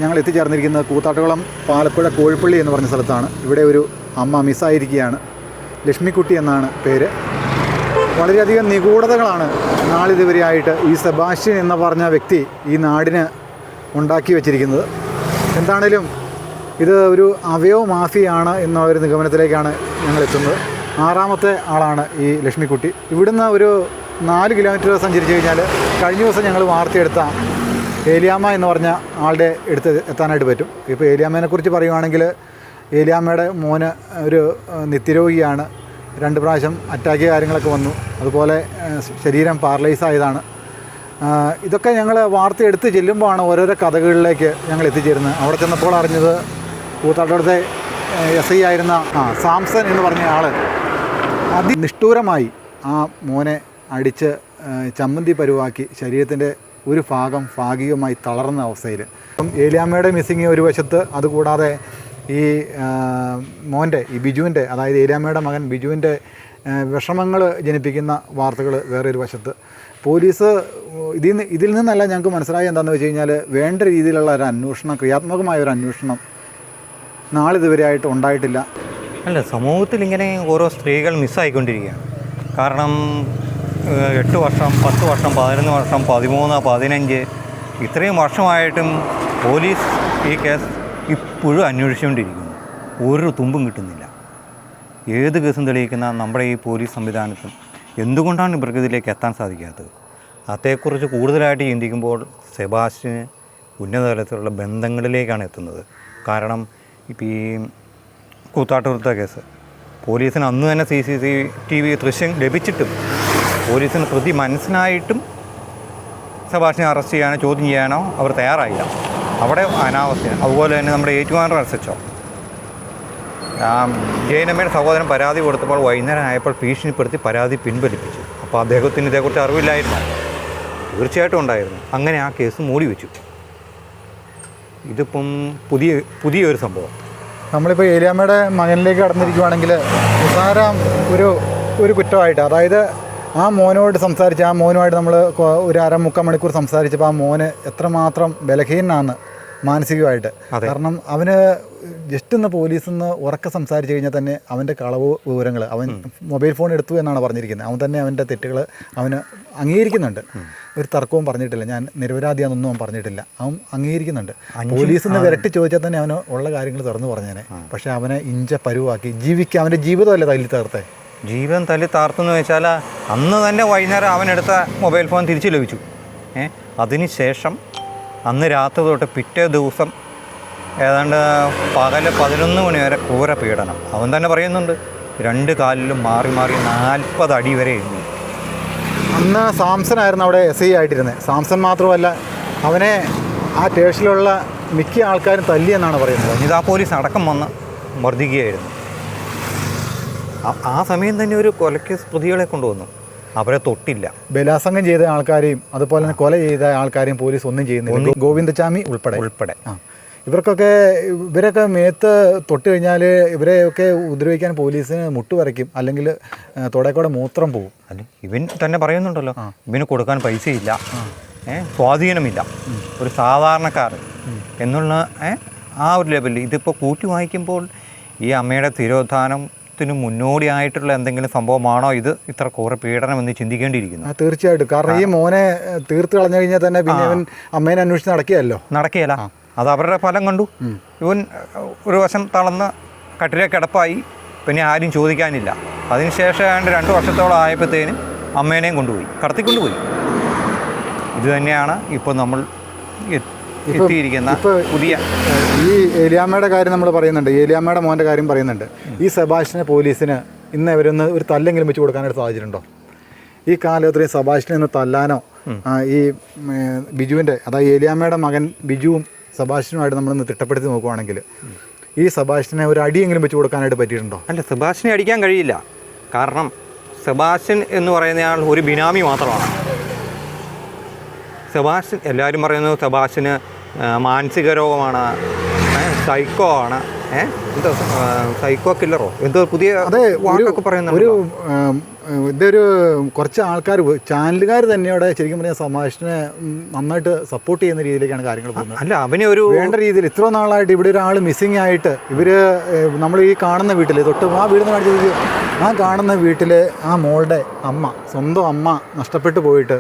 ഞങ്ങൾ എത്തിച്ചേർന്നിരിക്കുന്നത് കൂത്താട്ടുകുളം പാലപ്പുഴ കോഴിപ്പള്ളി എന്ന് പറഞ്ഞ സ്ഥലത്താണ്. ഇവിടെ ഒരു അമ്മ മിസ്സായിരിക്കുകയാണ്. ലക്ഷ്മിക്കുട്ടി എന്നാണ് പേര്. വളരെയധികം നിഗൂഢതകളാണ് നാളിതുവരെയായിട്ട് ഈ സെബാസ്റ്റ്യൻ എന്ന് പറഞ്ഞ വ്യക്തി ഈ നാടിന് ഉണ്ടാക്കി വച്ചിരിക്കുന്നത്. എന്താണേലും ഇത് ഒരു അവയവ മാഫിയാണ് എന്ന ഒരു നിഗമനത്തിലേക്കാണ് ഞങ്ങൾ എത്തുന്നത്. 6ാമത്തെ ആളാണ് ഈ ലക്ഷ്മിക്കുട്ടി. ഇവിടുന്ന് ഒരു 4 കിലോമീറ്റർ സഞ്ചരിച്ച് കഴിഞ്ഞാൽ കഴിഞ്ഞ ദിവസം ഞങ്ങൾ വാർത്തയെടുത്ത ഏലിയാമ്മ എന്ന് പറഞ്ഞ ആളുടെ അടുത്ത് എത്താനായിട്ട് പറ്റും. ഇപ്പോൾ ഏലിയാമ്മേനെക്കുറിച്ച് പറയുവാണെങ്കിൽ ഏലിയാമ്മയുടെ മോന് ഒരു നിത്യരോഗിയാണ്. 2 പ്രാവശ്യം അറ്റാക്ക് കാര്യങ്ങളൊക്കെ വന്നു. അതുപോലെ ശരീരം പാരലൈസ് ആയതാണ്. ഇതൊക്കെ ഞങ്ങൾ വാർത്തയെടുത്ത് ചെല്ലുമ്പോഴാണ് ഓരോരോ കഥകളിലേക്ക് ഞങ്ങൾ എത്തിച്ചേരുന്നത്. അവിടെ ചെന്നപ്പോൾ അറിഞ്ഞത് കൂത്താട്ടോടത്തെ SI ആയിരുന്ന സാംസൺ എന്ന് പറഞ്ഞ ആൾ അതിനിഷ്ഠൂരമായി ആ മോനെ അടിച്ച് ചമ്മന്തി പരുവാക്കി ശരീരത്തിൻ്റെ ഒരു ഭാഗം ഭാഗികമായി തളർന്ന അവസ്ഥയിൽ. ഏലിയാമ്മയുടെ മിസ്സിങ് ഒരു വശത്ത്, അതുകൂടാതെ ഈ മോൻ്റെ ഈ ബിജുവിൻ്റെ, അതായത് ഏലിയാമ്മയുടെ മകൻ ബിജുവിൻ്റെ വിഷമങ്ങൾ ജനിപ്പിക്കുന്ന വാർത്തകൾ വേറൊരു വശത്ത്. പോലീസ് ഇതിൽ നിന്നല്ല ഞങ്ങൾക്ക് മനസ്സിലായി എന്താണെന്ന് വെച്ച് കഴിഞ്ഞാൽ വേണ്ട രീതിയിലുള്ള ഒരു അന്വേഷണം, ക്രിയാത്മകമായ ഒരു അന്വേഷണം നാളിതുവരെയായിട്ട് ഉണ്ടായിട്ടില്ല. അല്ല, സമൂഹത്തിൽ ഇങ്ങനെ ഓരോ സ്ത്രീകൾ മിസ്സായിക്കൊണ്ടിരിക്കുകയാണ്. കാരണം 8 വർഷം, 10 വർഷം, 11 വർഷം, 13, 15 ഇത്രയും വർഷമായിട്ടും പോലീസ് ഈ കേസ് ഇപ്പോഴും അന്വേഷിച്ചുകൊണ്ടിരിക്കുന്നു. ഒരു തുമ്പും കിട്ടുന്നില്ല. ഏത് കേസും തെളിയിക്കുന്ന നമ്മുടെ ഈ പോലീസ് സംവിധാനത്തിൽ എന്തുകൊണ്ടാണ് ഇവർക്ക് ഇതിലേക്ക് എത്താൻ സാധിക്കാത്തത്? അതേക്കുറിച്ച് കൂടുതലായിട്ട് ചിന്തിക്കുമ്പോൾ സെബാസ്റ്റ്യന് ഉന്നതതലത്തിലുള്ള ബന്ധങ്ങളിലേക്കാണ് എത്തുന്നത്. കാരണം ഇപ്പോൾ ഈ കൂത്താട്ടുകുളത്തെ കേസ് പോലീസിന് അന്ന് തന്നെ CCTV ദൃശ്യം ലഭിച്ചിട്ടും പോലീസിന് പ്രതി മനസ്സിലായിട്ടും സെബാസ്റ്റ്യനെ അറസ്റ്റ് ചെയ്യാനോ ചോദ്യം ചെയ്യാനോ അവർ തയ്യാറായില്ല. അവിടെ അനാവസ്ഥയാണ്. അതുപോലെ തന്നെ നമ്മുടെ ഏറ്റുമാനൂർ SHO ജയനമ്മയുടെ സഹോദരൻ പരാതി കൊടുത്തപ്പോൾ വൈകുന്നേരം ആയപ്പോൾ ഭീഷണിപ്പെടുത്തി പരാതി പിൻവലിപ്പിച്ചു. അപ്പോൾ അദ്ദേഹത്തിന് ഇതേക്കുറിച്ച് അറിവില്ലായിരുന്നു. തീർച്ചയായിട്ടും ഉണ്ടായിരുന്നു. അങ്ങനെ ആ കേസ് മൂടി വെച്ചു. ഇതിപ്പം പുതിയൊരു സംഭവം. നമ്മളിപ്പോൾ ഏലിയാമ്മയുടെ മകനിലേക്ക് കടന്നിരിക്കുകയാണെങ്കിൽ നിസ്സാര ഒരു കുറ്റമായിട്ട്, അതായത് ആ മോനോട് സംസാരിച്ച് ആ മോനുമായിട്ട് നമ്മൾ ഒരു 3/4 മണിക്കൂർ സംസാരിച്ചപ്പോൾ ആ മോന് എത്രമാത്രം ബലഹീനനാണ് മാനസികമായിട്ട്. കാരണം അവന് ജസ്റ്റ് ഒന്ന് പോലീസിൽ നിന്ന് ഉറക്കെ സംസാരിച്ച് കഴിഞ്ഞാൽ തന്നെ അവൻ്റെ കളവ് വിവരങ്ങൾ, അവൻ മൊബൈൽ ഫോൺ എടുത്തു എന്നാണ് പറഞ്ഞിരിക്കുന്നത്. അവൻ തന്നെ അവൻ്റെ തെറ്റുകൾ അവന് അംഗീകരിക്കുന്നുണ്ട്. ഒരു തർക്കവും പറഞ്ഞിട്ടില്ല. ഞാൻ നിരപരാധിയാണെന്നൊന്നും അവൻ പറഞ്ഞിട്ടില്ല. അവൻ അംഗീകരിക്കുന്നുണ്ട്. പോലീസിൽ നിന്ന് വിരട്ടി ചോദിച്ചാൽ തന്നെ അവന് ഉള്ള കാര്യങ്ങൾ തുറന്നു പറഞ്ഞേനെ. പക്ഷേ അവനെ ഇഞ്ച പരുവാക്കി ജീവിക്കുക. അവൻ്റെ ജീവിതമല്ലേ തല്ലി തകർത്തേ. ജീവിതം തല്ലി താർത്തെന്ന് വെച്ചാൽ അന്ന് തന്നെ വൈകുന്നേരം അവനെടുത്ത മൊബൈൽ ഫോൺ തിരിച്ചു ലഭിച്ചു. അതിനുശേഷം അന്ന് രാത്രി തൊട്ട് പിറ്റേ ദിവസം ഏതാണ്ട് പകൽ 11 മണി വരെ ക്രൂര പീഡനം. അവൻ തന്നെ പറയുന്നുണ്ട് 2 കാലിലും മാറി 40 അടി വരെ എഴുതി. അന്ന് സാംസൺ ആയിരുന്നു അവിടെ SI ആയിട്ടിരുന്നത്. സാംസൺ മാത്രമല്ല, അവനെ ആ സ്റ്റേഷനിലുള്ള മിക്ക ആൾക്കാരും തല്ലിയെന്നാണ് പറയുന്നത്. വനിതാ പോലീസ് അടക്കം വന്ന് മർദ്ദിക്കുകയായിരുന്നു. ആ സമയം തന്നെ ഒരു കൊലക്കേസ് പ്രതികളെ കൊണ്ടുവന്നു. അവരെ തൊട്ടില്ല. ബലാത്സംഗം ചെയ്ത ആൾക്കാരെയും അതുപോലെ തന്നെ കൊല ചെയ്ത ആൾക്കാരെയും പോലീസ് ഒന്നും ചെയ്യുന്നില്ല. ഗോവിന്ദചാമി ഉൾപ്പെടെ ഇവരൊക്കെ മേത്ത് തൊട്ട് കഴിഞ്ഞാൽ ഇവരെയൊക്കെ ഉപദ്രവിക്കാൻ പോലീസിന് മുട്ടുവരയ്ക്കും, അല്ലെങ്കിൽ തുടക്കൂടെ മൂത്രം പോകും. ഇവൻ തന്നെ പറയുന്നുണ്ടല്ലോ, ഇവന് കൊടുക്കാൻ പൈസയില്ല, സ്വാധീനമില്ല, ഒരു സാധാരണക്കാരൻ എന്നുള്ള ആ ഒരു ലെവലിൽ. ഇതിപ്പോൾ കൂട്ടി വായിക്കുമ്പോൾ ഈ അമ്മയുടെ തിരോധാനത്തിന് മുന്നോടിയായിട്ടുള്ള എന്തെങ്കിലും സംഭവമാണോ ഇത് ഇത്ര ക്രൂര പീഡനം എന്ന് ചിന്തിക്കേണ്ടിയിരിക്കുന്നു. തീർച്ചയായിട്ടും. കാരണം ഈ മോനെ തീർത്ത് കളഞ്ഞു കഴിഞ്ഞാൽ തന്നെ പിന്നെ അവൻ അമ്മേനെ അന്വേഷിച്ച് നടക്കുകയല്ല. അത് അവരുടെ ഫലം കണ്ടു. ഇവൻ ഒരു വശം തളർന്ന് കട്ടിലെ കിടപ്പായി. പിന്നെ ആരും ചോദിക്കാനില്ല. അതിനുശേഷം 2 വർഷത്തോളം ആയപ്പോഴത്തേനും അമ്മേനെയും കടത്തിക്കൊണ്ടുപോയി. ഇത് തന്നെയാണ് ഇപ്പോൾ നമ്മൾ എത്തിയിരിക്കുന്ന പുതിയ. ഈ ഏലിയാമ്മയുടെ കാര്യം നമ്മൾ പറയുന്നുണ്ട്, ഏലിയാമ്മയുടെ മോൻ്റെ കാര്യം പറയുന്നുണ്ട്. ഈ സെബാസ്റ്റ്യനെ പോലീസിന് ഇന്ന് ഇവരൊന്ന് ഒരു തല്ലെങ്കിലും വെച്ച് കൊടുക്കാനായിട്ട് സാധിച്ചിട്ടുണ്ടോ? ഈ കാലത്രയും സെബാസ്റ്റ്യനെ ഒന്ന് തല്ലാനോ ഈ ബിജുവിൻ്റെ, അതായത് ഏലിയാമ്മയുടെ മകൻ ബിജുവും സെബാസ്റ്റ്യനുമായിട്ട് നമ്മളൊന്ന് തിട്ടപ്പെടുത്തി നോക്കുവാണെങ്കിൽ ഈ സെബാസ്റ്റ്യനെ ഒരു അടിയെങ്കിലും വെച്ച് കൊടുക്കാനായിട്ട് പറ്റിയിട്ടുണ്ടോ? അല്ല, സെബാസ്റ്റ്യനെ അടിക്കാൻ കഴിയില്ല. കാരണം സെബാസ്റ്റ്യൻ എന്ന് പറയുന്നയാൾ ഒരു ബിനാമി മാത്രമാണ്. സെബാസ്റ്റ്യൻ എല്ലാവരും പറയുന്നത് സെബാസ്റ്റ്യന് മാനസിക രോഗമാണ്, സൈക്കോ ആണ്. എന്തോ സൈക്കോ കില്ലറോ എന്തോ പുതിയ അതെ വാക്കൊക്കെ പറയുന്നുണ്ട്. ഒരു ഇതൊരു കുറച്ച് ആൾക്കാർ ചാനലുകാർ തന്നെ അവിടെ ശരിക്കും പറഞ്ഞാൽ സമാഷിനെ നന്നായിട്ട് സപ്പോർട്ട് ചെയ്യുന്ന രീതിയിലേക്കാണ് കാര്യങ്ങൾ പോകുന്നത്. അല്ല അവനെ ഒരു വേണ്ട രീതിയിൽ ഇത്ര നാളായിട്ട് ഇവിടെ ഒരാൾ മിസ്സിങ് ആയിട്ട് ഇവർ നമ്മൾ ഈ കാണുന്ന വീട്ടിൽ തൊട്ട് ആ വീടിന് കാണിച്ചത് ആ കാണുന്ന വീട്ടിൽ ആ മോളുടെ അമ്മ സ്വന്തം അമ്മ നഷ്ടപ്പെട്ടു പോയിട്ട്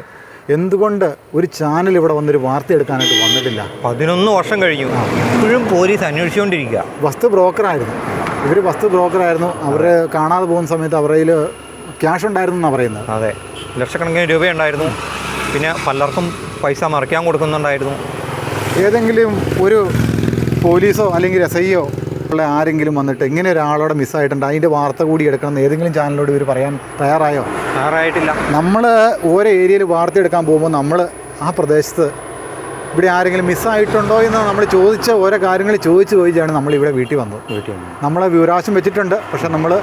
എന്തുകൊണ്ട് ഒരു ചാനൽ ഇവിടെ വന്നൊരു വാർത്ത എടുക്കാനായിട്ട് വന്നിട്ടില്ല? 11 വർഷം കഴിഞ്ഞു, ഇപ്പോഴും പോലീസ് അന്വേഷിച്ചുകൊണ്ടിരിക്കുക. വസ്തു ബ്രോക്കറായിരുന്നു ഇവർ, വസ്തു ബ്രോക്കറായിരുന്നു. അവർ കാണാതെ പോകുന്ന സമയത്ത് അവരുടെ കയ്യിൽ ക്യാഷ് ഉണ്ടായിരുന്നു എന്നാണ് പറയുന്നത്. അതെ, ലക്ഷക്കണക്കിന് രൂപയുണ്ടായിരുന്നു. പിന്നെ പലർക്കും പൈസ മറിക്കാൻ കൊടുക്കുന്നുണ്ടായിരുന്നു. ഏതെങ്കിലും ഒരു പോലീസോ അല്ലെങ്കിൽ SIയോ ഉള്ള ആരെങ്കിലും വന്നിട്ട് ഇങ്ങനെ ഒരാളോടെ മിസ്സായിട്ടുണ്ട്, അതിൻ്റെ വാർത്ത കൂടി എടുക്കണം ഏതെങ്കിലും ചാനലിനോട് ഇവർ പറയാൻ തയ്യാറായോ? തയ്യാറായിട്ടില്ല. നമ്മൾ ഓരോ ഏരിയയിൽ വാർത്ത എടുക്കാൻ പോകുമ്പോൾ നമ്മൾ ആ പ്രദേശത്ത് ഇവിടെ ആരെങ്കിലും മിസ്സായിട്ടുണ്ടോ എന്ന് നമ്മൾ ചോദിച്ച ഓരോ കാര്യങ്ങൾ ചോദിച്ചാണ് നമ്മളിവിടെ വീട്ടിൽ വന്നത്. നമ്മളെ വിവരാശം വെച്ചിട്ടുണ്ട്, പക്ഷെ നമ്മൾ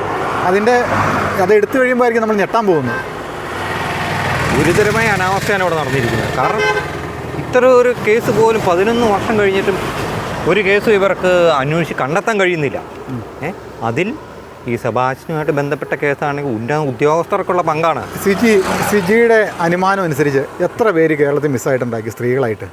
അത് എടുത്തു കഴിയുമ്പോഴായിരിക്കും നമ്മൾ ഞെട്ടാൻ പോകുന്നത്. ഗുരുതരമായ അനാവസ്ഥയാണ് ഇവിടെ നടന്നിരിക്കുന്നത്. കാരണം ഇത്ര ഒരു കേസ് പോലും 11 വർഷം കഴിഞ്ഞിട്ടും ഒരു കേസ് ഇവർക്ക് അന്വേഷിച്ച് കണ്ടെത്താൻ കഴിയുന്നില്ല. അതിൽ ഈ സെബാസ്റ്റ്യനുമായിട്ട് ബന്ധപ്പെട്ട കേസാണെങ്കിൽ ഉന്നത ഉദ്യോഗസ്ഥർക്കുള്ള പങ്കാണ്. സിജിയുടെ അനുമാനം അനുസരിച്ച് എത്ര പേര് കേരളത്തിൽ മിസ്സായിട്ടുണ്ടാക്കി സ്ത്രീകളായിട്ട്?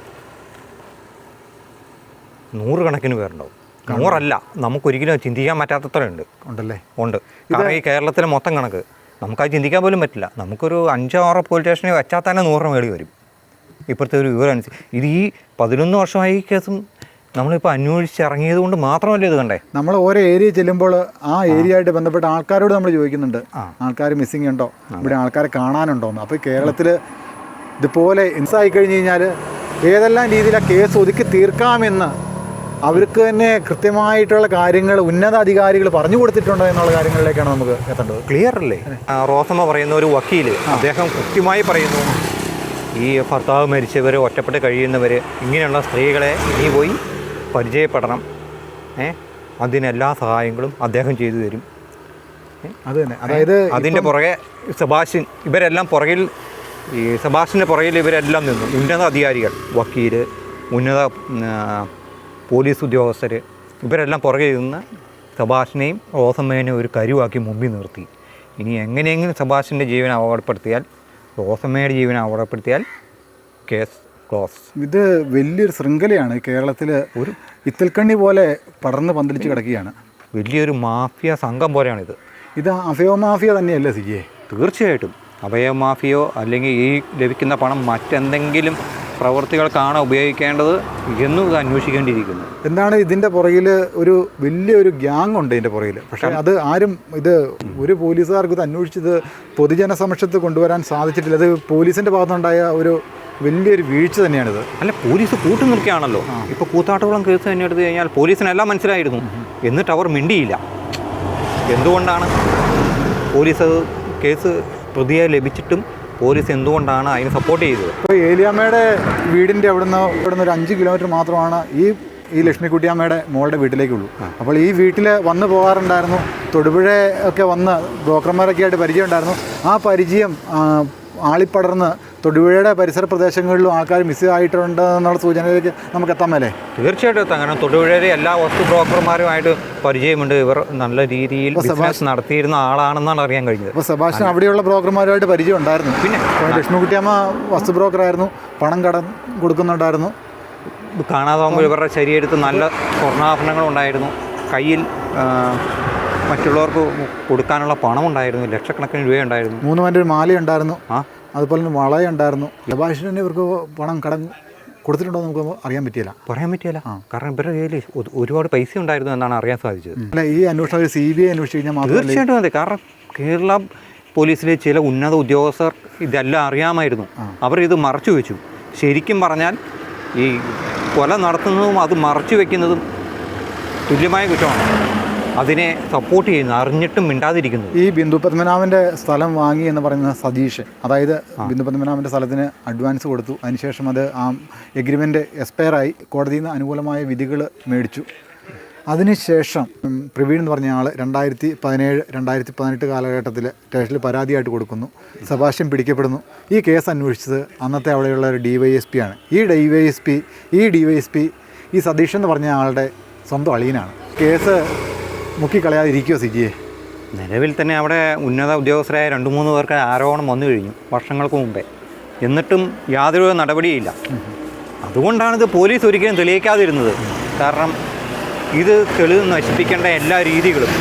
100 കണക്കിന് പേരുണ്ടാവും. 100 അല്ല, നമുക്കൊരിക്കലും ചിന്തിക്കാൻ പറ്റാത്തത്രയുണ്ട്. ഉണ്ടല്ലേ? ഉണ്ട്. കാരണം ഈ കേരളത്തിലെ മൊത്തം കണക്ക് നമുക്കത് ചിന്തിക്കാൻ പോലും പറ്റില്ല. നമുക്കൊരു 5-6 പോലീസ് സ്റ്റേഷനിൽ വെച്ചാൽ തന്നെ 100 മേടി വരും. ഇപ്പോഴത്തെ ഒരു വിവരം അനുസരിച്ച് ഇത് ഈ 11 വർഷമായി ഈ കേസും നമ്മളിപ്പോൾ അന്വേഷിച്ചിറങ്ങിയത് കൊണ്ട് മാത്രമല്ല ഇത് കണ്ടേ. നമ്മൾ ഓരോ ഏരിയ ചെല്ലുമ്പോൾ ആ ഏരിയ ആയിട്ട് ബന്ധപ്പെട്ട ആൾക്കാരോട് നമ്മൾ ചോദിക്കുന്നുണ്ട്, ആൾക്കാർ മിസ്സിങ് ഉണ്ടോ, ഇവിടെ ആൾക്കാരെ കാണാനുണ്ടോയെന്ന്. അപ്പോൾ കേരളത്തിൽ ഇതുപോലെ മിസ്സായി കഴിഞ്ഞ് കഴിഞ്ഞാൽ ഏതെല്ലാം രീതിയിൽ ആ കേസ് ഒതുക്കി തീർക്കാമെന്ന് അവർക്ക് തന്നെ കൃത്യമായിട്ടുള്ള കാര്യങ്ങൾ ഉന്നത അധികാരികൾ പറഞ്ഞു കൊടുത്തിട്ടുണ്ടോ എന്നുള്ള കാര്യങ്ങളിലേക്കാണ് നമുക്ക് എത്തേണ്ടത്. ക്ലിയർ അല്ലേ? റോസമ്മ പറയുന്ന ഒരു വക്കീൽ, അദ്ദേഹം കൃത്യമായി പറയുന്നു, ഈ ഭർത്താവ് മരിച്ചവർ, ഒറ്റപ്പെട്ട് കഴിയുന്നവർ, ഇങ്ങനെയുള്ള സ്ത്രീകളെ ഇനി പോയി പരിചയപ്പെടണം, അതിനെല്ലാ സഹായങ്ങളും അദ്ദേഹം ചെയ്തു തരും. അത് തന്നെ. അതായത് അതിൻ്റെ പുറകെ സെബാസ്റ്റ്യൻ, ഇവരെല്ലാം പുറകിൽ, ഈ സെബാസ്റ്റ്യൻ്റെ പുറകിൽ ഇവരെല്ലാം നിന്നു. ഉന്നത അധികാരികൾ, വക്കീൽ, ഉന്നത പോലീസ് ഉദ്യോഗസ്ഥർ, ഇവരെല്ലാം പുറകെ നിന്ന് സെബാസ്റ്റ്യനെയും റോസമ്മേനെയും ഒരു കരുവാക്കി മുമ്പിൽ നിർത്തി. ഇനി എങ്ങനെയെങ്കിലും സെബാസ്റ്റ്യൻ്റെ ജീവൻ അപകടപ്പെടുത്തിയാൽ, റോസമ്മയുടെ ജീവൻ അപകടപ്പെടുത്തിയാൽ കേസ് ക്ലോസ്. ഇത് വലിയൊരു ശൃംഖലയാണ്. കേരളത്തിൽ ഒരു ഇത്തിൽക്കണ്ണി പോലെ പടർന്ന് പന്തലിച്ച് കിടക്കുകയാണ്. വലിയൊരു മാഫിയ സംഘം പോലെയാണിത്. ഇത് അഭയോ മാഫിയ തന്നെയല്ലേ സിജിയെ? തീർച്ചയായിട്ടും അഭയ മാഫിയോ അല്ലെങ്കിൽ ഈ ലഭിക്കുന്ന പണം മറ്റെന്തെങ്കിലും പ്രവൃത്തികൾക്കാണ് ഉപയോഗിക്കേണ്ടത് എന്നും ഇത് അന്വേഷിക്കേണ്ടിയിരിക്കുന്നു. എന്താണ് ഇതിൻ്റെ പുറകിൽ ഒരു വലിയൊരു ഗ്യാങ് ഉണ്ട് ഇതിൻ്റെ പുറകിൽ. പക്ഷേ അത് ആരും ഒരു പോലീസുകാർക്ക് ഇത് അന്വേഷിച്ചത് പൊതുജന സമക്ഷത്ത് കൊണ്ടുവരാൻ സാധിച്ചിട്ടില്ല. അത് പോലീസിൻ്റെ ഭാഗത്തുണ്ടായ ഒരു വലിയൊരു വീഴ്ച തന്നെയാണിത്. അല്ല, പോലീസ് കൂട്ടു നിൽക്കുകയാണല്ലോ. ഇപ്പോൾ കൂത്താട്ടുകുളം കേസ് തന്നെ എടുത്തു കഴിഞ്ഞാൽ പോലീസിനെല്ലാം മനസ്സിലായിരുന്നു, എന്നിട്ട് അവർ മിണ്ടിയില്ല. എന്തുകൊണ്ടാണ് പോലീസ് കേസ് പ്രതിയെ ലഭിച്ചിട്ടും പോലീസ് എന്തുകൊണ്ടാണ് അതിന് സപ്പോർട്ട് ചെയ്തത്? ഇപ്പോൾ ഏലിയാമ്മയുടെ വീടിൻ്റെ അവിടുന്ന് ഒരു 5 കിലോമീറ്റർ മാത്രമാണ് ഈ ലക്ഷ്മിക്കുട്ടിയമ്മയുടെ മോളുടെ വീട്ടിലേക്കുള്ളൂ. അപ്പോൾ ഈ വീട്ടിൽ വന്നു പോകാറുണ്ടായിരുന്നു. തൊടുപുഴ ഒക്കെ വന്ന് ബ്രോക്കർമാരൊക്കെ ആയിട്ട് പരിചയം ഉണ്ടായിരുന്നു. ആ പരിചയം ആളിപ്പടർന്ന് തൊടുപുഴയുടെ പരിസര പ്രദേശങ്ങളിലും ആൾക്കാർ മിസ് ആയിട്ടുണ്ട് എന്നുള്ള സൂചനയിലേക്ക് നമുക്ക് എത്താൻ മേലേ? തീർച്ചയായിട്ടും എത്താം. കാരണം തൊടുപുഴയിലെ എല്ലാ വസ്തു ബ്രോക്കർമാരുമായിട്ട് പരിചയമുണ്ട്. ഇവർ നല്ല രീതിയിൽ ബിസിനസ് നടത്തിയിരുന്ന ആളാണെന്നാണ് അറിയാൻ കഴിഞ്ഞത്. അപ്പോൾ സെബാസ്റ്റ്യൻ അവിടെയുള്ള ബ്രോക്കർമാരുമായിട്ട് പരിചയം ഉണ്ടായിരുന്നു. പിന്നെ ലക്ഷ്മിക്കുട്ടിയമ്മ വസ്തു ബ്രോക്കറായിരുന്നു, പണം കടം കൊടുക്കുന്നുണ്ടായിരുന്നു. കാണാതാകുമ്പോൾ ഇവരുടെ ശരീരത്തിൽ നല്ല സ്വർണ്ണാഭരണങ്ങളുണ്ടായിരുന്നു, കയ്യിൽ മറ്റുള്ളവർക്ക് കൊടുക്കാനുള്ള പണമുണ്ടായിരുന്നു, ലക്ഷക്കണക്കിന് രൂപയുണ്ടായിരുന്നു, 3 പവൻ്റെ ഒരു മാലയുണ്ടായിരുന്നു, അതുപോലെ തന്നെ വളയുണ്ടായിരുന്നു. സെബാസ്റ്റ്യന് ഇവർക്ക് പണം കടം കൊടുത്തിട്ടുണ്ടോ നമുക്ക് പറയാൻ പറ്റിയില്ല. കാരണം ഇവരുടെ കയ്യിൽ ഒരുപാട് പൈസ ഉണ്ടായിരുന്നു എന്നാണ് അറിയാൻ സാധിച്ചത്. അല്ല, ഈ അന്വേഷണം CBI അന്വേഷിച്ച് കഴിഞ്ഞാൽ തീർച്ചയായിട്ടും അതെ. കാരണം കേരള പോലീസിലെ ചില ഉന്നത ഉദ്യോഗസ്ഥർ ഇതെല്ലാം അറിയാമായിരുന്നു. അവർ ഇത് മറച്ചു വെച്ചു. ശരിക്കും പറഞ്ഞാൽ ഈ കൊല നടത്തുന്നതും അത് മറച്ചു വെക്കുന്നതും തുല്യമായ കുറ്റമാണ്. അതിനെ സപ്പോർട്ട് ചെയ്യുന്നു, അറിഞ്ഞിട്ടും മിണ്ടാതിരിക്കുന്നു. ഈ ബിന്ദു പത്മനാഭൻ്റെ സ്ഥലം വാങ്ങി എന്ന് പറയുന്ന സതീഷ്, അതായത് ബിന്ദു പത്മനാഭൻ്റെ സ്ഥലത്തിന് അഡ്വാൻസ് കൊടുത്തു. അതിനുശേഷം അത് ആ എഗ്രിമെൻ്റ് എക്സ്പയറായി, കോടതിയിൽ നിന്ന് അനുകൂലമായ വിധികൾ മേടിച്ചു. അതിനുശേഷം പ്രവീൺ എന്ന് പറഞ്ഞ ആൾ 2017-2018 കാലഘട്ടത്തിൽ സ്റ്റേഷനിൽ പരാതിയായിട്ട് കൊടുക്കുന്നു. സെബാസ്റ്റ്യൻ പിടിക്കപ്പെടുന്നു. ഈ കേസ് അന്വേഷിച്ചത് അന്നത്തെ അവിടെയുള്ള ഒരു DYSP ആണ്. ഈ DYSP ഈ സതീഷ് എന്ന് പറഞ്ഞ ആളുടെ സ്വന്തം അളിയനാണ്. കേസ് മുക്കിക്കളയാതിരിക്കുമോ സിജിയെ? നിലവിൽ തന്നെ അവിടെ ഉന്നത ഉദ്യോഗസ്ഥരായ 2-3 പേർക്ക് ആരോപണം വന്നു കഴിഞ്ഞു വർഷങ്ങൾക്ക് മുമ്പേ. എന്നിട്ടും യാതൊരു നടപടിയില്ല. അതുകൊണ്ടാണിത് പോലീസ് ഒരിക്കലും തെളിയിക്കാതിരുന്നത്. കാരണം ഇത് തെളിവ് നശിപ്പിക്കേണ്ട എല്ലാ രീതികളും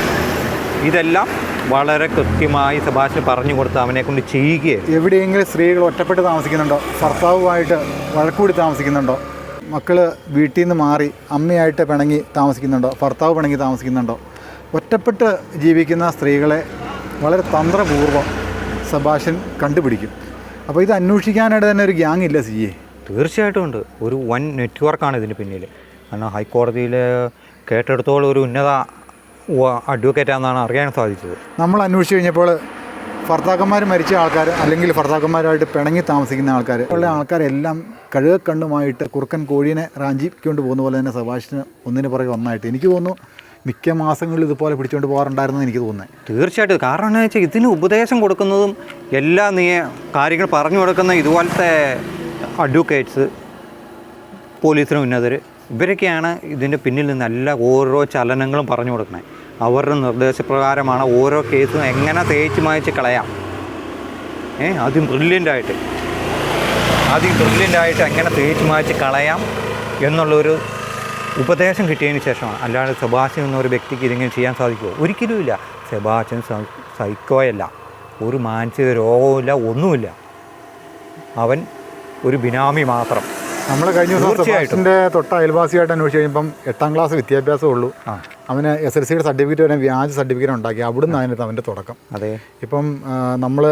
ഇതെല്ലാം വളരെ കൃത്യമായി സെബാസ്റ്റ്യന് പറഞ്ഞു കൊടുത്ത് അവനെ കൊണ്ട് ചെയ്യുകയാണ്. എവിടെയെങ്കിലും സ്ത്രീകൾ ഒറ്റപ്പെട്ട് താമസിക്കുന്നുണ്ടോ? ഭർത്താവുമായിട്ട് വഴക്കൂടി താമസിക്കുന്നുണ്ടോ? മക്കൾ വീട്ടിൽ നിന്ന് മാറി അമ്മയായിട്ട് പിണങ്ങി താമസിക്കുന്നുണ്ടോ? ഭർത്താവ് പിണങ്ങി താമസിക്കുന്നുണ്ടോ? ഒറ്റപ്പെട്ട് ജീവിക്കുന്ന സ്ത്രീകളെ വളരെ തന്ത്രപൂർവ്വം സെബാസ്റ്റ്യൻ കണ്ടുപിടിക്കും. അപ്പോൾ ഇത് അന്വേഷിക്കാനായിട്ട് തന്നെ ഒരു ഗ്യാങ് ഇല്ല സിയെ? തീർച്ചയായിട്ടും ഉണ്ട്. ഒരു വൻ നെറ്റ്വർക്കാണ് ഇതിന് പിന്നിൽ. കാരണം ഹൈക്കോടതിയിൽ കേട്ടെടുത്തോളം ഒരു ഉന്നത അഡ്വക്കേറ്റാണെന്നാണ് അറിയാൻ സാധിച്ചത്. നമ്മൾ അന്വേഷിച്ച് കഴിഞ്ഞപ്പോൾ ഭർത്താക്കന്മാർ മരിച്ച ആൾക്കാർ അല്ലെങ്കിൽ ഭർത്താക്കന്മാരുമായിട്ട് പിണങ്ങി താമസിക്കുന്ന ആൾക്കാർ ഉള്ള ആൾക്കാരെല്ലാം കഴുകക്കണ്ണുമായിട്ട് കുറുക്കൻ കോഴീനെ റാഞ്ചിക്കൊണ്ട് പോകുന്ന പോലെ തന്നെ സെബാസ്റ്റ്യന് ഒന്നിന് പുറകെ ഒന്നായിട്ട് എനിക്ക് തോന്നുന്നു മിക്ക മാസങ്ങളിൽ ഇതുപോലെ പിടിച്ചുകൊണ്ട് പോകാറുണ്ടായിരുന്നെന്ന് എനിക്ക് തോന്നുന്നത്. തീർച്ചയായിട്ടും. കാരണം എന്താ വെച്ചാൽ ഇതിന് ഉപദേശം കൊടുക്കുന്നതും എല്ലാ കാര്യങ്ങൾ പറഞ്ഞു കൊടുക്കുന്ന ഇതുപോലത്തെ അഡ്വക്കേറ്റ്സ്, പോലീസിന് ഉന്നതർ, ഇവരൊക്കെയാണ് ഇതിൻ്റെ പിന്നിൽ നിന്ന് എല്ലാ ഓരോ ചലനങ്ങളും പറഞ്ഞു കൊടുക്കുന്നത്. അവരുടെ നിർദ്ദേശപ്രകാരമാണ് ഓരോ കേസും എങ്ങനെ തേച്ച് മായ്ച്ച് കളയാം, ആദ്യം ബ്രില്യൻ്റായിട്ട് എങ്ങനെ തേച്ച് മായ്ച്ച് കളയാം എന്നുള്ളൊരു ഉപദേശം കിട്ടിയതിന് ശേഷമാണ്. അല്ലാതെ സെബാസ്റ്റ്യൻ എന്നൊരു വ്യക്തിക്ക് ഇതിങ്ങനെ ചെയ്യാൻ സാധിക്കുമോ? ഒരിക്കലുമില്ല. സെബാസ്റ്റ്യൻ സൈക്കോയല്ല, ഒരു മാനസിക രോഗവുമില്ല, ഒന്നുമില്ല. അവൻ ഒരു ബിനാമി മാത്രം. നമ്മൾ കഴിഞ്ഞ ദിവസം സെബാസ്റ്റ്യൻ്റെ തൊട്ട അയൽവാസിയായിട്ട് അന്വേഷിച്ച് കഴിയുമ്പം 8ാം ക്ലാസ് വിദ്യാഭ്യാസമേ ഉള്ളൂ. അവന് SLCയുടെ സർട്ടിഫിക്കറ്റ് വരെ വ്യാജ സർട്ടിഫിക്കറ്റ് ഉണ്ടാക്കി. അവിടുന്ന് അതിനകത്ത് അവൻ്റെ തുടക്കം. അതെ. ഇപ്പം നമ്മൾ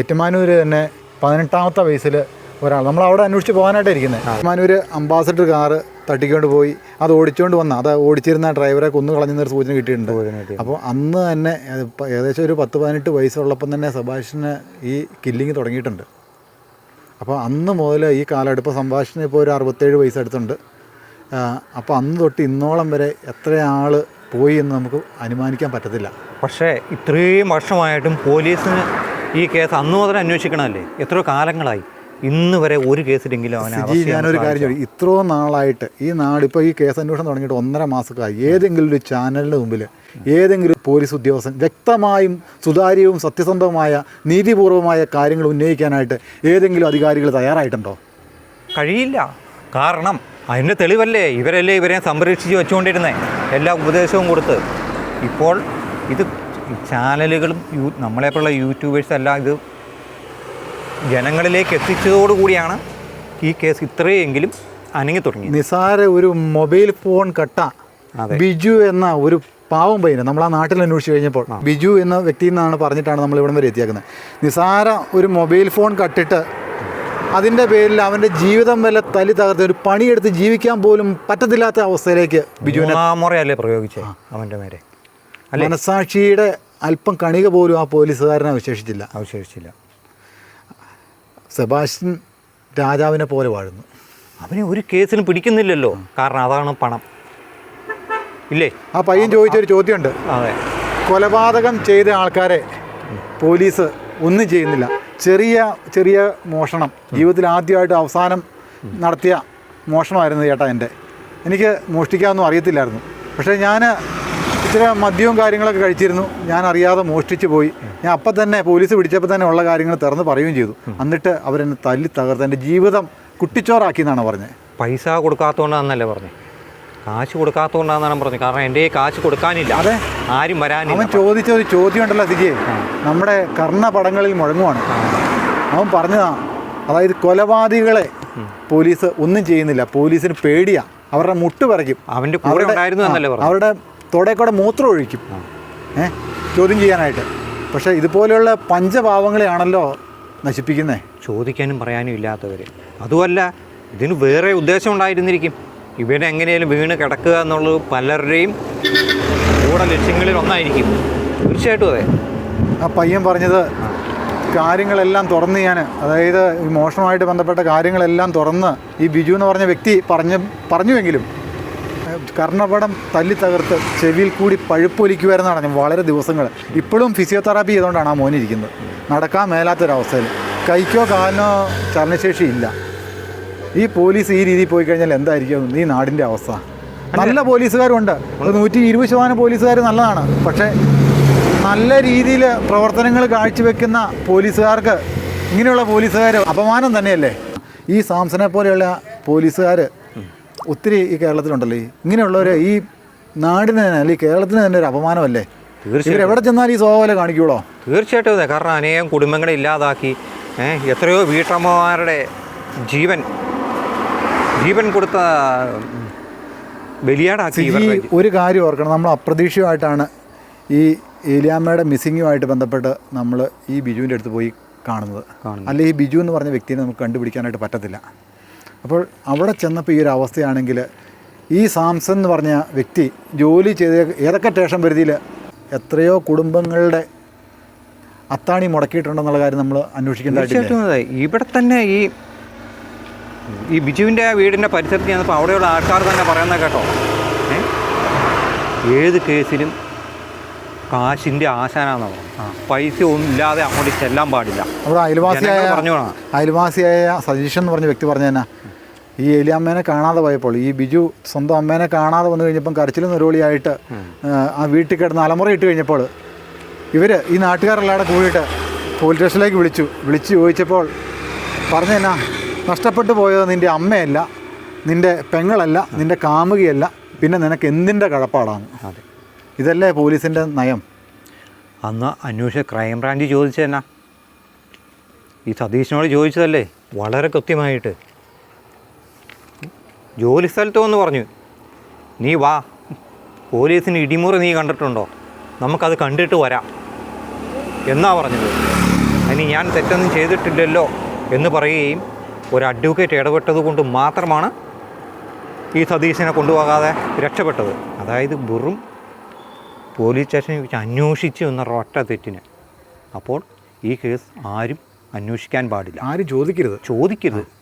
ഏറ്റുമാനൂർ തന്നെ 18ാമത്തെ വയസ്സിൽ ഒരാൾ നമ്മൾ അവിടെ അന്വേഷിച്ച് പോകാനായിട്ട് ഇരിക്കുന്നത്. ഏറ്റുമാനൂർ അംബാസഡർ കാറ് തട്ടിക്കൊണ്ട് പോയി അത് ഓടിച്ചുകൊണ്ട് വന്ന അത് ഓടിച്ചിരുന്ന ഡ്രൈവറെ കൊന്നു കളഞ്ഞെന്നൊരു സൂചന കിട്ടിയിട്ടുണ്ട്. അപ്പോൾ അന്ന് തന്നെ ഏകദേശം ഒരു 10-18 വയസ്സുള്ളപ്പം തന്നെ സെബാസ്റ്റ്യന് ഈ കില്ലിങ് തുടങ്ങിയിട്ടുണ്ട്. അപ്പോൾ അന്ന് മുതൽ ഈ കാലഘട്ടം ഇപ്പോൾ സെബാസ്റ്റ്യന് ഇപ്പോൾ ഒരു 67 വയസ്സെടുത്തുണ്ട്. അപ്പോൾ അന്ന് തൊട്ട് ഇന്നോളം വരെ എത്ര ആൾ പോയി എന്ന് നമുക്ക് അനുമാനിക്കാൻ പറ്റത്തില്ല. പക്ഷേ ഇത്രയും വർഷമായിട്ടും പോലീസിന് ഈ കേസ് അന്ന് മുതൽ അന്വേഷിക്കണമല്ലേ? എത്രയോ കാലങ്ങളായി, ഇന്ന് വരെ ഒരു കേസിലെങ്കിലും അവനെ. ഞാനൊരു കാര്യം ചോദിക്കും, ഇത്രയും നാളായിട്ട് ഈ നാട് ഇപ്പോൾ ഈ കേസ് അന്വേഷണം തുടങ്ങിയിട്ട് 1.5 മാസമായി ഏതെങ്കിലും ഒരു ചാനലിൻ്റെ മുമ്പിൽ ഏതെങ്കിലും പോലീസ് ഉദ്യോഗസ്ഥൻ വ്യക്തമായും സുതാര്യവും സത്യസന്ധവുമായ നീതിപൂർവമായ കാര്യങ്ങൾ ഉന്നയിക്കാനായിട്ട് ഏതെങ്കിലും അധികാരികൾ തയ്യാറായിട്ടുണ്ടോ? കഴിയില്ല. കാരണം അതിൻ്റെ തെളിവല്ലേ ഇവരെ സംരക്ഷിച്ച് വെച്ചുകൊണ്ടിരുന്നേ, എല്ലാ ഉപദേശവും കൊടുത്ത്. ഇപ്പോൾ ഇത് ചാനലുകളും നമ്മളെപ്പോലുള്ള യൂട്യൂബേഴ്സ് എല്ലാം ഇത് ജനങ്ങളിലേക്ക് എത്തിച്ചതോടുകൂടിയാണ് ഈ കേസ് ഇത്രയെങ്കിലും അനങ്ങി തുടങ്ങി. നിസാര ഒരു മൊബൈൽ ഫോൺ കട്ട ബിജു എന്ന ഒരു പാവം പയ്യനെ നമ്മൾ ആ നാട്ടിൽ അന്വേഷിച്ച് കഴിഞ്ഞപ്പോൾ ബിജു എന്ന വ്യക്തിയിൽ നിന്നാണ് പറഞ്ഞിട്ടാണ് നമ്മൾ ഇവിടം വരെ എത്തിയേക്കുന്നത്. നിസാര ഒരു മൊബൈൽ ഫോൺ കട്ടിട്ട് അതിൻ്റെ പേരിൽ അവൻ്റെ ജീവിതം വല്ല തല്ലി തകർത്ത് ഒരു പണിയെടുത്ത് ജീവിക്കാൻ പോലും പറ്റത്തില്ലാത്ത അവസ്ഥയിലേക്ക് ബിജുവിനെ മുറയല്ലേ പ്രയോഗിച്ചേ അവൻ്റെ മേലെ. മനസാക്ഷിയുടെ അല്പം കണിക പോലും ആ പോലീസുകാരനെ അവശേഷിച്ചില്ല. സെബാസ്റ്റ്യൻ രാജാവിനെ പോലെ വാഴുന്നു. അവനെ ഒരു കേസിലും പിടിക്കുന്നില്ലല്ലോ. കാരണം അതാണ് പണം ഇല്ലേ? ആ പയ്യൻ ചോദിച്ചൊരു ചോദ്യമുണ്ട്. അതെ, കൊലപാതകം ചെയ്ത ആൾക്കാരെ പോലീസ് ഒന്നും ചെയ്യുന്നില്ല. ചെറിയ മോഷണം, ജീവിതത്തിൽ ആദ്യമായിട്ട് അവസാനം നടത്തിയ മോഷണമായിരുന്നു ചേട്ടാ എൻ്റെ. എനിക്ക് മോഷ്ടിക്കാനൊന്നും അറിയത്തില്ലായിരുന്നു. പക്ഷേ ഞാൻ ഇച്ചിരി മദ്യവും കാര്യങ്ങളൊക്കെ കഴിച്ചിരുന്നു. ഞാൻ അറിയാതെ മോഷ്ടിച്ച് പോയി. ഞാൻ അപ്പം തന്നെ പോലീസ് പിടിച്ചപ്പോൾ തന്നെ ഉള്ള കാര്യങ്ങൾ തുറന്ന് പറയുകയും ചെയ്തു. എന്നിട്ട് അവരെന്നെ തല്ലി തകർത്ത് എൻ്റെ ജീവിതം കുട്ടിച്ചോറാക്കി എന്നാണ് പറഞ്ഞത്. പൈസ കൊടുക്കാത്തതുകൊണ്ടാണെന്നല്ലേ പറഞ്ഞത്? കാശ് കൊടുക്കാത്തതുകൊണ്ടാണെന്നാണ് പറഞ്ഞത്. കാരണം എൻ്റെ കാശ് കൊടുക്കാനില്ല. അതെ, ആരും വരാനില്ല. അവൻ ചോദിച്ച ഒരു ചോദ്യം ഉണ്ടല്ലോ സിജിയെ, നമ്മുടെ കർണപടങ്ങളിൽ മുഴങ്ങുവാണ്. അവൻ പറഞ്ഞതാണ്, അതായത് കൊലപാതകളെ പോലീസ് ഒന്നും ചെയ്യുന്നില്ല, പോലീസിന് പേടിയാണ്, അവരുടെ മുട്ട് പറിക്കും, അവൻ്റെ കൂടെ ഉണ്ടായിരുന്നു എന്നല്ലേ പറഞ്ഞു, അവരുടെ തൊടേക്കൂടെ മൂത്രം ഒഴിക്കും ചോദ്യം ചെയ്യാനായിട്ട്. പക്ഷേ ഇതുപോലെയുള്ള പഞ്ചപാവങ്ങളെയാണല്ലോ നശിപ്പിക്കുന്നത്. ചോദിക്കാനും പറയാനും ഇല്ലാത്തവർ. അതുമല്ല, ഇതിന് വേറെ ഉദ്ദേശം ഉണ്ടായിരുന്നിരിക്കും. ഇവരെ എങ്ങനെയാലും വീണ് കിടക്കുക എന്നുള്ളത് പലരുടെയും കൂടെ ലക്ഷ്യങ്ങളിൽ ഒന്നായിരിക്കും. തീർച്ചയായിട്ടും അതെ. ആ പയ്യൻ പറഞ്ഞത് കാര്യങ്ങളെല്ലാം തുറന്ന് അതായത് ഈ മോഷണമായിട്ട് ബന്ധപ്പെട്ട കാര്യങ്ങളെല്ലാം തുറന്ന് ഈ ബിജു എന്ന് പറഞ്ഞ വ്യക്തി പറഞ്ഞുവെങ്കിലും കർണപടം തല്ലി തകർത്ത് ചെവിയിൽ കൂടി പഴുപ്പൊലിക്കുമായിരുന്നാണ് ഞാൻ വളരെ ദിവസങ്ങൾ. ഇപ്പോഴും ഫിസിയോതെറാപ്പി ചെയ്തുകൊണ്ടാണ് ആ മോനിരിക്കുന്നത്. നടക്കാൻ മേലാത്തൊരവസ്ഥയിൽ, കൈക്കോ കാലിനോ ചലനശേഷി ഇല്ല. ഈ പോലീസ് ഈ രീതിയിൽ പോയി കഴിഞ്ഞാൽ എന്തായിരിക്കും ഈ നാടിൻ്റെ അവസ്ഥ? നല്ല പോലീസുകാരുണ്ട്, 120% പോലീസുകാർ നല്ലതാണ്. പക്ഷേ നല്ല രീതിയിൽ പ്രവർത്തനങ്ങൾ കാഴ്ചവെക്കുന്ന പോലീസുകാർക്ക് ഇങ്ങനെയുള്ള പോലീസുകാർ അപമാനം തന്നെയല്ലേ? ഈ സാംസനെ പോലെയുള്ള പോലീസുകാർ ഒത്തിരി ഈ കേരളത്തിലുണ്ടല്ലോ. ഇങ്ങനെയുള്ളവർ ഈ നാടിന് തന്നെ അല്ലെങ്കിൽ കേരളത്തിന് തന്നെ ഒരു അപമാനമല്ലേ? ഇവരെവിടെ ചെന്നാലും ഈ സ്വഭാവം കാണിക്കുള്ളൂ. തീർച്ചയായിട്ടും അതെ. കാരണം അനേകം കുടുംബങ്ങളെ ഇല്ലാതാക്കി, എത്രയോ വീട്ടമ്മമാരുടെ ജീവൻ കൊടുത്ത ബലിയാടാക്കി. ഒരു കാര്യം ഓർക്കണം, നമ്മൾ അപ്രതീക്ഷിതമായിട്ടാണ് ഈ ഏലിയാമ്മയുടെ മിസ്സിങ്ങുമായിട്ട് ബന്ധപ്പെട്ട് നമ്മൾ ഈ ബിജുവിൻ്റെ അടുത്ത് പോയി കാണുന്നത്. അല്ലെ ഈ ബിജു എന്ന് പറഞ്ഞ വ്യക്തിയെ നമുക്ക് കണ്ടുപിടിക്കാനായിട്ട് പറ്റത്തില്ല. അപ്പോൾ അവിടെ ചെന്നപ്പോൾ ഈ ഒരു അവസ്ഥയാണെങ്കിൽ ഈ സാംസൺ എന്ന് പറഞ്ഞ വ്യക്തി ജോലി ചെയ്ത ഏതൊക്കെ സ്റ്റേഷൻ പരിധിയിൽ എത്രയോ കുടുംബങ്ങളുടെ അത്താണി മുടക്കിയിട്ടുണ്ടെന്നുള്ള കാര്യം നമ്മൾ അന്വേഷിക്കേണ്ടതായിട്ടുണ്ട്. ഇവിടെ തന്നെ ഈ ബിജുവിൻ്റെ വീടിൻ്റെ പരിസരത്ത് ചെന്നപ്പോൾ അവിടെയുള്ള ആൾക്കാർ തന്നെ പറയുന്നത് കേട്ടോ, ഏത് കേസിലും കാശിൻ്റെ ആശാനാന്ന് പറഞ്ഞു. പൈസ ഒന്നും ഇല്ലാതെ അങ്ങോട്ട് ചെല്ലാൻ പാടില്ല. അവിടെ അയൽവാസിയായ സതീഷ് എന്ന് പറഞ്ഞ വ്യക്തി പറഞ്ഞു തന്നെ ഈ ഏലിയാമ്മേനെ കാണാതെ പോയപ്പോൾ, ഈ ബിജു സ്വന്തം അമ്മേനെ കാണാതെ വന്നു കഴിഞ്ഞപ്പം കരച്ചിലും നിരോളിയായിട്ട് ആ വീട്ടിൽ കിടന്ന് അലമുറ ഇട്ട് കഴിഞ്ഞപ്പോൾ ഈ നാട്ടുകാരെല്ലാവരും കൂടിയിട്ട് പോലീസ് സ്റ്റേഷനിലേക്ക് വിളിച്ച് ചോദിച്ചപ്പോൾ പറഞ്ഞു തന്നെ നഷ്ടപ്പെട്ടു പോയത് നിൻ്റെ അമ്മയല്ല, നിൻ്റെ പെങ്ങളല്ല, നിൻ്റെ കാമുകിയല്ല, പിന്നെ നിനക്ക് എന്തിൻ്റെ കഴപ്പാടാണ്. ഇതല്ലേ പോലീസിൻ്റെ നയം? അന്ന് അന്വേഷിച്ച ക്രൈംബ്രാഞ്ച് ചോദിച്ചതെന്നാ, ഈ സതീഷിനോട് ചോദിച്ചതല്ലേ വളരെ കൃത്യമായിട്ട്. ജോലി സ്ഥലത്ത് വന്ന് പറഞ്ഞു, നീ വാ, പോലീസിന് ഇടിമുറി നീ കണ്ടിട്ടുണ്ടോ, നമുക്കത് കണ്ടിട്ട് വരാം എന്നാ പറഞ്ഞത്. അതിന് ഞാൻ തെറ്റൊന്നും ചെയ്തിട്ടില്ലല്ലോ എന്ന് പറയുകയും ഒരു അഡ്വക്കേറ്റ് ഇടപെട്ടത് കൊണ്ട് മാത്രമാണ് ഈ സതീശനെ കൊണ്ടുപോകാതെ രക്ഷപ്പെട്ടത്. അതായത് വെറും പോലീസ് സ്റ്റേഷനിൽ വെച്ച് അന്വേഷിച്ച് എന്ന ഒറ്റ തെറ്റിന്. അപ്പോൾ ഈ കേസ് ആരും അന്വേഷിക്കാൻ പാടില്ല, ആരും ചോദിക്കരുത്.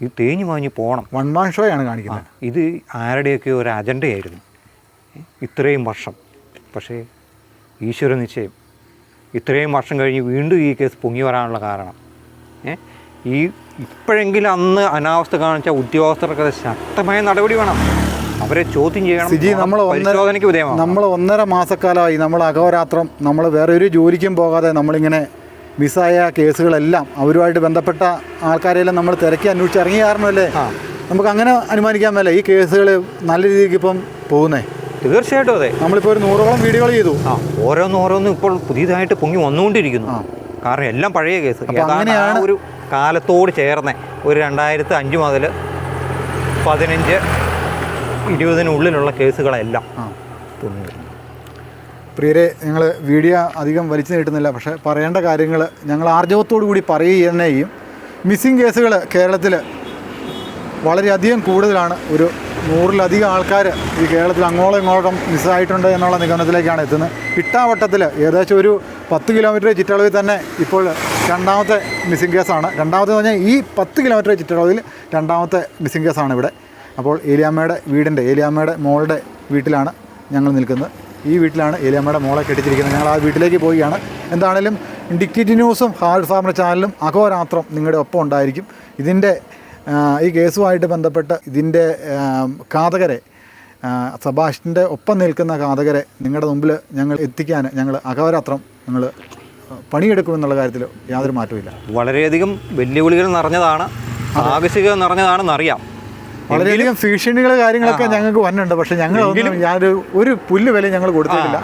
ഇത് തേഞ്ഞു മാഞ്ഞ് പോകണം. വൺ മാൻ ഷോയാണ് കാണിക്കുന്നത്. ഇത് ആരുടെയൊക്കെ ഒരു അജണ്ടയായിരുന്നു ഇത്രയും വർഷം. പക്ഷേ ഈശ്വര നിശ്ചയം ഇത്രയും വർഷം കഴിഞ്ഞ് വീണ്ടും ഈ കേസ് പൊങ്ങി വരാനുള്ള കാരണം ഇപ്പോഴെങ്കിലും അന്ന് അനാവസ്ഥ കാണിച്ച ഉദ്യോഗസ്ഥർക്ക് ശക്തമായ നടപടി വേണം. അവരെ ചോദ്യം ചെയ്യണം. പരിശോധനയ്ക്ക് വിധേയമാണ്. നമ്മൾ 1.5 മാസക്കാലമായി നമ്മൾ അഹോരാത്രം നമ്മൾ വേറെ ഒരു ജോലിക്കും പോകാതെ നമ്മളിങ്ങനെ മിസ്സായ കേസുകളെല്ലാം അവരുമായിട്ട് ബന്ധപ്പെട്ട ആൾക്കാരെല്ലാം നമ്മൾ തിരക്കി അന്വേഷിച്ച് ഇറങ്ങിയ കാരണമല്ലേ നമുക്ക് അങ്ങനെ അനുമാനിക്കാൻ മേലെ ഈ കേസുകൾ നല്ല രീതിക്ക് ഇപ്പം പോകുന്നേ. തീർച്ചയായിട്ടും അതെ. നമ്മളിപ്പോൾ ഒരു 100ഓളം വീഡിയോകൾ ചെയ്തു. ഓരോന്നും ഇപ്പോൾ പുതിയതായിട്ട് പൊങ്ങി വന്നുകൊണ്ടിരിക്കുന്നു. കാരണം എല്ലാം പഴയ കേസ്. അങ്ങനെയാണ് ഒരു കാലത്തോട് ചേർന്ന് ഒരു 2005 മുതൽ 15-20 കേസുകളെല്ലാം. പ്രിയരെ, ഞങ്ങൾ വീഡിയോ അധികം വലിച്ചു നീട്ടുന്നില്ല, പക്ഷേ പറയേണ്ട കാര്യങ്ങൾ ഞങ്ങൾ ആർജവത്തോടു കൂടി പറയുകയും മിസ്സിംഗ് കേസുകൾ കേരളത്തിൽ വളരെയധികം കൂടുതലാണ്. ഒരു 100-ലധികം ആൾക്കാർ ഈ കേരളത്തിൽ അങ്ങോളം ഇങ്ങോളം മിസ്സായിട്ടുണ്ട് എന്നുള്ള നിഗമനത്തിലേക്കാണ് എത്തുന്നത്. ഇട്ടാവട്ടത്തിൽ ഏകദേശം ഒരു 10 കിലോമീറ്റർ ചുറ്റളവിൽ തന്നെ ഇപ്പോൾ രണ്ടാമത്തെ മിസ്സിംഗ് കേസാണ്. രണ്ടാമത്തെ പറഞ്ഞാൽ ഈ 10 കിലോമീറ്റർ ചുറ്റളവിൽ രണ്ടാമത്തെ മിസ്സിംഗ് കേസാണ് ഇവിടെ. അപ്പോൾ ഏലിയാമ്മയുടെ മോളുടെ വീട്ടിലാണ് ഞങ്ങൾ നിൽക്കുന്നത്. ഈ വീട്ടിലാണ് ഏലിയാമ്മയുടെ മോളെ കെട്ടിച്ചിരിക്കുന്നത്. ഞങ്ങൾ ആ വീട്ടിലേക്ക് പോവുകയാണ്. എന്താണെങ്കിലും ഡിക്റ്റിറ്റ് ന്യൂസും ഹാർഡ് ഫാർമർ ചാനലും അഹോരാത്രം നിങ്ങളുടെ ഒപ്പം ഉണ്ടായിരിക്കും. ഈ കേസുമായിട്ട് ബന്ധപ്പെട്ട് ഇതിൻ്റെ ഘാതകരെ, സബാഷിൻ്റെ ഒപ്പം നിൽക്കുന്ന ഘാതകരെ നിങ്ങളുടെ മുമ്പിൽ ഞങ്ങൾ എത്തിക്കാൻ ഞങ്ങൾ അഹോരാത്രം ഞങ്ങൾ പണിയെടുക്കുമെന്നുള്ള കാര്യത്തിൽ യാതൊരു മാറ്റമില്ല. വളരെയധികം വെല്ലുവിളികൾ നിറഞ്ഞതാണ്, ആകർഷിക നിറഞ്ഞതാണെന്നറിയാം. വളരെയധികം ഭീഷണികൾ കാര്യങ്ങളൊക്കെ ഞങ്ങൾക്ക് വന്നിട്ടുണ്ട്. പക്ഷേ ഒരു പുല്ല് വില ഞങ്ങൾ കൊടുത്തിട്ടില്ല.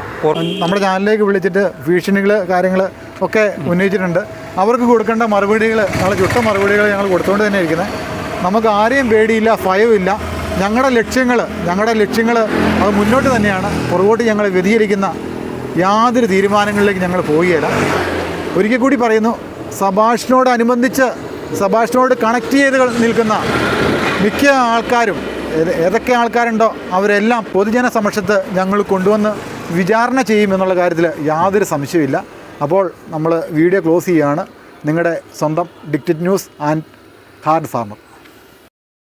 നമ്മുടെ ചാനലിലേക്ക് വിളിച്ചിട്ട് ഭീഷണികൾ കാര്യങ്ങൾ ഒക്കെ ഉന്നയിച്ചിട്ടുണ്ട്. അവർക്ക് കൊടുക്കേണ്ട മറുപടികൾ, ഞങ്ങൾ ചുട്ട മറുപടികൾ ഞങ്ങൾ കൊടുത്തുകൊണ്ട് തന്നെ ഇരിക്കുന്നത്. നമുക്ക് ആരെയും പേടിയില്ല, ഭയമില്ല. ഞങ്ങളുടെ ലക്ഷ്യങ്ങൾ അത് മുന്നോട്ട് തന്നെയാണ്. പുറകോട്ട് ഞങ്ങൾ വ്യതിചലിക്കുന്ന യാതൊരു തീരുമാനങ്ങളിലേക്ക് ഞങ്ങൾ പോവുകയില്ല. ഒരിക്കൽ കൂടി പറയുന്നു, സബാഷിനോട് കണക്ട് ചെയ്ത് നിൽക്കുന്ന മിക്ക ആൾക്കാരും, ഏതൊക്കെ ആൾക്കാരുണ്ടോ അവരെല്ലാം പൊതുജന സമക്ഷത്ത് ഞങ്ങൾ കൊണ്ടുവന്ന് വിചാരണ ചെയ്യുമെന്നുള്ള കാര്യത്തിൽ യാതൊരു സംശയമില്ല. അപ്പോൾ നമ്മൾ വീഡിയോ ക്ലോസ് ചെയ്യുകയാണ്. നിങ്ങളുടെ സ്വന്തം ഡിക്റ്റിറ്റ് ന്യൂസ് ആൻഡ് ഹാർഡ് ഫാർമർ.